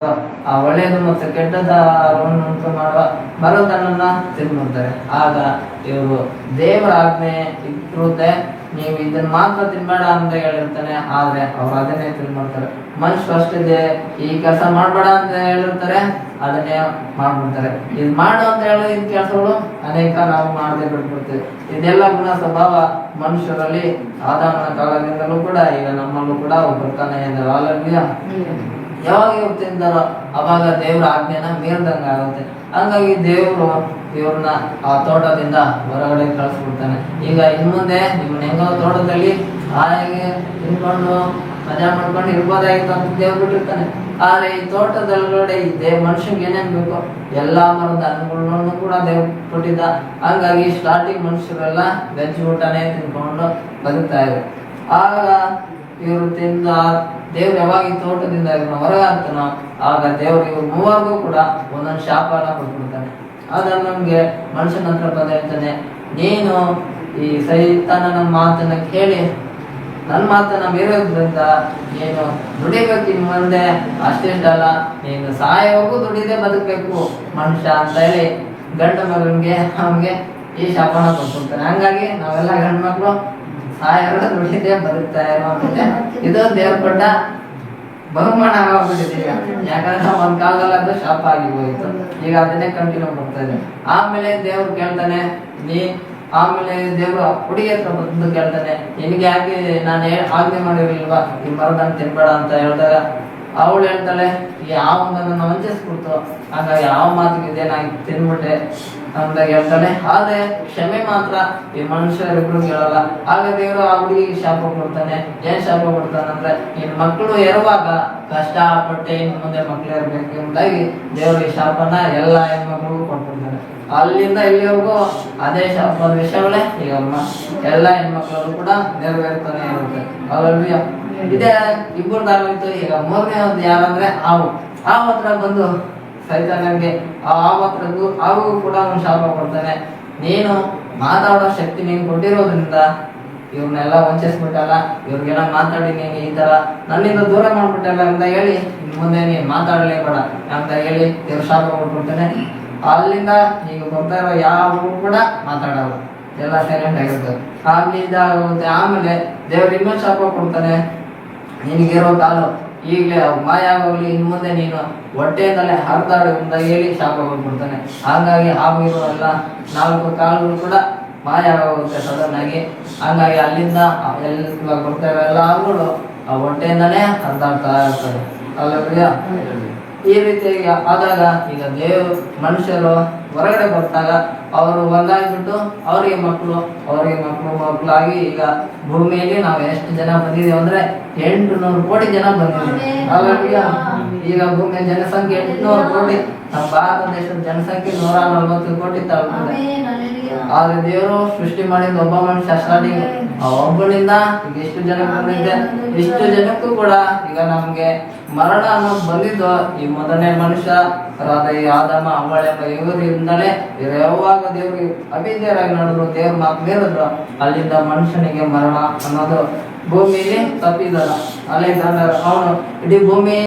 ಆ ಒಳ್ಳೆಯದು ಮತ್ತು ಕೆಟ್ಟದ ಉಂಟು ಮಾಡುವ ಮರದನ್ನ ತಿನ್ನುತ್ತಾರೆ. ಆಗ ಇವರು ದೇವರ ಆಜ್ಞೆ ಇರುತ್ತೆ, ನೀವು ಇದನ್ನ ಮಾತ್ರ ತಿನ್ಬೇಡ ಅಂತ ಹೇಳಿರ್ತಾನೆ, ಆದ್ರೆ ಅವ್ರು ಅದನ್ನೇ ತಿನ್ಬಿಡ್ತಾರೆ. ಮನುಷ್ಯರು ಅಷ್ಟಿದೆ, ಈ ಕೆಲಸ ಮಾಡ್ಬೇಡ ಅಂತ ಹೇಳಿರ್ತಾರೆ, ಅದನ್ನೇ ಮಾಡ್ಬಿಡ್ತಾರೆ. ಇದು ಮಾಡು ಅಂತ ಹೇಳೋ ಇದ್ ಕೆಲಸಗಳು ಅನೇಕ ನಾವು ಮಾಡದೆ ಬಿಟ್ಬಿಡ್ತೀವಿ. ಇದೆಲ್ಲ ಗುಣ ಸ್ವಭಾವ ಮನುಷ್ಯರಲ್ಲಿ ಆದಾಮನ ಕಾಲದಿಂದಲೂ ಕೂಡ ಈಗ ನಮ್ಮಲ್ಲೂ ಕೂಡ ಬರ್ತಾನೆ ಇದ್ದಾರೆ. ಯಾವಾಗ ಇವ್ರು ತಿಂತಾರೋ ಅವಾಗ ದೇವ್ರ ಆಜ್ಞೆನ ಮೀರ್ದಂಗ ಆಗುತ್ತೆ. ಹಂಗಾಗಿ ದೇವ್ರು ಇವ್ರನ್ನ ಆ ತೋಟದಿಂದ ಹೊರಗಡೆ ಕಳಿಸ್ಬಿಡ್ತಾನೆ. ಈಗ ಇನ್ ಮುಂದೆ ನಿಮ್ಮನ್ನ ಹೆಂಗೋ ತೋಟದಲ್ಲಿ ಹಾಗೆ ತಿನ್ಕೊಂಡು ಮಜಾ ಮಾಡ್ಕೊಂಡು ಇರ್ಬೋದಾಗಿತ್ತು ಅಂತ ದೇವ್ರು ಬಿಟ್ಟಿರ್ತಾನೆ. ಆದ್ರೆ ಈ ತೋಟದೊಳಗಡೆ ಈ ಮನುಷ್ಯಂಗೆ ಏನೇನ್ ಬೇಕೋ ಎಲ್ಲಾ ಮರದ ಹಣ್ಣುಗಳನ್ನು ಕೂಡ ದೇವ್ರು ಕೊಟ್ಟಿದ್ದ. ಹಂಗಾಗಿ ಸ್ಟಾರ್ಟಿಂಗ್ ಮನುಷ್ಯರೆಲ್ಲ ವೆಜ್ ಊಟನೇ ತಿನ್ಕೊಂಡು ಬದುಕ್ತಾ ಇದ್ರು. ಆಗ ಇವರು ತಿಂದ ದೇವ್ರು ಯಾವಾಗ ಈ ತೋಟದಿಂದ ಇವ್ರನ್ನ ಹೊರಗೆ ಹಾಕ್ತಾನೋ ಆಗ ದೇವ್ರು ಇವ್ರು ಮೂವರ್ಗೂ ಕೂಡ ಒಂದೊಂದು ಶಾಪನ ಕೊಟ್ಬಿಡ್ತಾನೆ. ಆಗ ನಮ್ಗೆ ಮನುಷ್ಯನ ಹತ್ರ ಬಂದ ಹೇಳ್ತಾನೆ, ನೀನು ಈ ಸೈತಾನನ ಮಾತನ್ನ ಕೇಳಿ ನನ್ನ ಮಾತನ್ನ ಮೀರೋದ್ರಿಂದ ನೀನು ದುಡಿಬೇಕು ಇನ್ ಮುಂದೆ, ಅಷ್ಟೇಷ್ಟಲ್ಲ ನೀನು ಸಾಯೋವರೆಗೂ ದುಡಿದೇ ಬದುಕಬೇಕು ಮನುಷ್ಯ ಅಂತ ಹೇಳಿ ಗಂಡ ಮಗನಿಗೆ ಅವನಿಗೆ ಈ ಶಾಪನ ಕೊಟ್ಬಿಡ್ತಾನೆ. ಹಂಗಾಗಿ ನಾವೆಲ್ಲ ಗಂಡ ಮಕ್ಳು ಸಾಯೋವರೆಗೂ ದುಡಿದೇ ಬದುಕ್ತಾ ಇರೋವಂತೆ ಇದು ದೇವ್ರ ಕೊಟ್ಟ ಬಹುಮಾನ ಆಗೋಗ್ಬಿಟ್ಟಿದೆ. ಈಗ ಯಾಕಂದ್ರೆ ಒಂದ್ ಕಾಲದಲ್ಲಿ ಅದು ಶಾಪ ಆಗಿ ಹೋಯ್ತು, ಈಗ ಅದನ್ನೇ ಕಂಟಿನ್ಯೂ ಮಾಡ್ತಾ ಇದೆ. ಆಮೇಲೆ ದೇವ್ರು ಕೇಳ್ತಾನೆ, ಆಮೇಲೆ ದೇವ್ರು ಹುಡುಗಿ ಹತ್ರ ಬಂದು ಕೇಳ್ತಾನೆ, ನಿನಗೆ ಯಾಕೆ ನಾನು ಆಜ್ಞೆ ಮಾಡಿರ್ಲಿಲ್ವಾ ಈ ಮರದನ್ನ ತಿನ್ಬೇಡ ಅಂತ ಹೇಳಿದಾಗ ಅವಳು ಹೇಳ್ತಾಳೆ, ಯಾವ ನನ್ನ ವಂಚಿಸ್ಬಿಡ್ತು, ಹಾಗಾಗಿ ಯಾವ ಮಾತಿಗೆ ನಾ ತಿನ್ಬಿಟ್ಟೆ ಅಂತ ಹೇಳ್ತಾಳೆ. ಆದ್ರೆ ಕ್ಷಮೆ ಮಾತ್ರ ಈ ಮನುಷ್ಯರಿಬ್ರು ಹೇಳಲ್ಲ. ಆಗ ದೇವರು ಆ ಹುಡುಗಿಗೆ ಶಾಪ ಕೊಡ್ತಾನೆ. ಏನ್ ಶಾಪ ಕೊಡ್ತಾನಂದ್ರೆ, ನಿನ್ ಮಕ್ಕಳು ಇರುವಾಗ ಕಷ್ಟಪಟ್ಟೆ ಇನ್ ಮುಂದೆ ಮಕ್ಳು ಇರ್ಬೇಕು ಎಂಬುದಾಗಿ ದೇವರು ಈ ಶಾಪನ ಎಲ್ಲಾ ಹೆಣ್ಮಕ್ಳಿಗೂ ಕೊಟ್ಬಿಡ್ತಾನೆ. ಅಲ್ಲಿಂದ ಇಲ್ಲಿವರೆಗೂ ಅದೇ ಶಾಪದ ವಿಷಯಗಳೇ ಈಗ ಎಲ್ಲಾ ಹೆಣ್ಮಕ್ಳಲ್ಲೂ ಕೂಡ ನೆರವೇರ್ತಾನೆ ಇರುತ್ತೆ. ಅಲ್ಲೂ ಇದೇ ಇಬ್ಬರದಾಗೋಯ್ತು. ಈಗ ಮೂರನೇ ಒಂದು ಯಾರಂದ್ರೆ ಹಾವು ಹತ್ರ ಬಂದು ಸೈತಾನಂಗೆ ಹಾಗೂ ಕೂಡ ಒಂದು ಶಾಪ ಕೊಡ್ತಾನೆ. ನೀನು ಮಾತಾಡೋ ಶಕ್ತಿ ನೀನು ಕೊಟ್ಟಿರೋದ್ರಿಂದ ಇವ್ರನ್ನೆಲ್ಲ ವಂಚಿಸ್ಬಿಟ್ಟಲ್ಲ, ಇವ್ರಿಗೆಲ್ಲ ಮಾತಾಡಿ ನೀನು ಈ ತರ ನನ್ನಿಂದ ದೂರ ಮಾಡ್ಬಿಟ್ಟಲ್ಲ ಅಂತ ಹೇಳಿ ಇನ್ ಮುಂದೆ ನೀನ್ ಮಾತಾಡಲೇಬೇಡ ಅಂತ ಹೇಳಿ ಇವ್ರ ಶಾಪ ಕೊಟ್ಬಿಡ್ತಾನೆ. ಅಲ್ಲಿಂದ ಈಗ ಬರ್ತಾ ಇರೋ ಯಾವ ಕೂಡ ಮಾತಾಡಲ್ಲ, ಎಲ್ಲ ಸೈಲೆಂಟ್ ಆಗಿರ್ತದೆ. ಅಲ್ಲಿ ಇದಾಗುತ್ತೆ. ಆಮೇಲೆ ದೇವ್ರು ಇನ್ನೊಂದು ಶಾಪ ಕೊಡ್ತಾನೆ, ನಿನಗಿರೋ ಕಾಲು ಈಗಲೇ ಮಾಯ ಆಗೋಗ್ಲಿ, ಇನ್ ಮುಂದೆ ನೀನು ಹೊಟ್ಟೆಯಿಂದಲೇ ಹರಿದಾಡು ಅಂತ ಹೇಳಿ ಶಾಪ ಕೊಟ್ಬಿಡ್ತಾನೆ. ಹಾಗಾಗಿ ಆಗಿರೋ ಎಲ್ಲ 4 ಕಾಲುಗಳು ಕೂಡ ಮಾಯ ಆಗೋಗುತ್ತೆ ಸಡನ್ ಆಗಿ. ಹಂಗಾಗಿ ಅಲ್ಲಿಂದ ಎಲ್ಲ ಬರ್ತಾರೆ ಎಲ್ಲ ಆಗುಗಳು ಆ ಹೊಟ್ಟೆಯಿಂದನೇ ಹರಿದಾಡ್ತಾ ಇರ್ತಾರೆ. ಅಲ್ಲ ಈ ರೀತಿಯಾಗಿ ಆದಾಗ ಈಗ ಮನುಷ್ಯರು ಹೊರಗಡೆ ಬರ್ತಾಗ ಅವರು ಒಂದಾಗ್ಬಿಟ್ಟು ಅವರಿಗೆ ಮಕ್ಕಳು ಮಕ್ಕಳಾಗಿ ಈಗ ಭೂಮಿಯಲ್ಲಿ ನಾವು ಎಷ್ಟು ಜನ ಬಂದಿದ್ದೀವಿ ಅಂದ್ರೆ 800 ಕೋಟಿ ಜನ ಬಂದಿದ್ದೀವಿ. ಹಾಗಾಗಿ ಈಗ ಭೂಮಿಯ ಜನಸಂಖ್ಯೆ 800 ಕೋಟಿ. ನಮ್ಮ ಭಾರತ ದೇಶದ ಜನಸಂಖ್ಯೆ 140 ಕೋಟಿ ತಲುಪಿದೆ. ಆದ್ರೆ ದೇವರು ಸೃಷ್ಟಿ ಮಾಡಿದ ಒಬ್ಬ ಮನುಷ್ಯ ಸ್ಟಾರ್ಟಿಂಗ್ ಒಬ್ಬನಿಂದ ಈಗ ಎಷ್ಟು ಜನ ಬಂದಿದೆ, ಇಷ್ಟು ಜನಕ್ಕೂ ಕೂಡ ಈಗ ನಮ್ಗೆ ಮರಣ ಅನ್ನೋದು ಬಂದಿದ್ದು ಈ ಮೊದಲನೇ ಮನುಷ್ಯ ಈ ಆದಾಮ ಅವ್ವಳ ಇವರಿಂದಲೇ. ಯಾವಾಗ ದೇವ್ರಿಗೆ ಅಭಿದ್ಯರಾಗಿ ನಡೆದ್ರು, ದೇವ್ರ ಮಾತು ಮೀರಿದ್ರು, ಅಲ್ಲಿಂದ ಮನುಷ್ಯನಿಗೆ ಮರಣ ಅನ್ನೋದು ಭೂಮಿಯಲ್ಲಿ ತಪ್ಪಿದಲ್ಲ. ಅಲೆಕ್ಸಾಂಡರ್ ಅವನು ಇಡೀ ಭೂಮಿ